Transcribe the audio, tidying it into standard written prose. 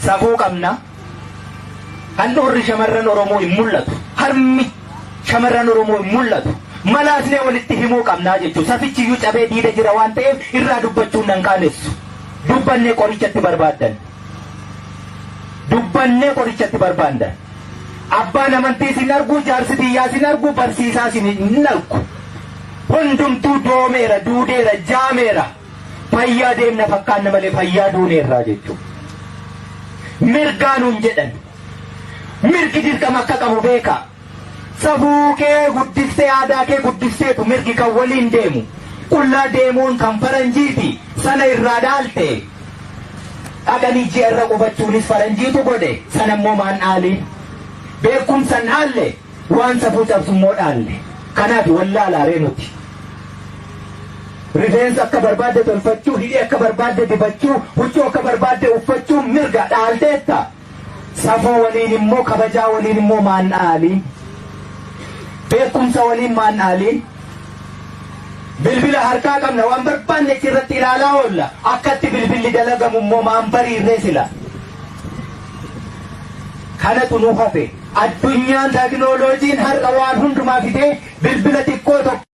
safuu qabna handhuurri shamarran Oromoo hin mul'atu harmi shamarran Oromoo hin mul'atu malaasnee walitti himuu qabnaa jechuudha safichi iyyuu cabee diida jira waan ta'eef irraa dubbachuun nan qaanessu dubbannee qorichatti barbaaddan dubbannee qorichatti barbaaddan abbaan amantii sin argu jaarsi biyyaa sin argu barsiisaa sin argu hundumtuu doomeera duudeera jaameera fayyaa deemna fakkaanna malee fayyaa duuneerraa jechuudha mirgaanuun jedhan mirgi dirqama akka qabu beeka safuu kee guddistee aadaa kee guddisteetu mirgi kan waliin deemu qullaa deemuun kan faranjiiti sana irraa dhaalte dhaqanii ji'a irra qubachuunis faranjiitu godhe sana immoo maan dhaalee beekumsan dhaalle waan safuu cabsummoo dhaalle kanaaf wallaalaaree nuti rifeensa akka barbaadde tolfachuu hidhii akka barbaadde dibachuu huccuu akka barbaadde uffachuu mirga dhaalteetta safuu waliin immoo kabajaa waliin immoo maan dhaalii beekumsa waliin maan dhaalii bilbila harkaa qabna waan barbaanne irratti ilaalaa oolla akkatti bilbilli dalagamu immoo maan bariirree sila kanatu nuuf hafe addunyaan teknooloojiin har'a waan hundumaa fidee bilbila xiqqoo tokko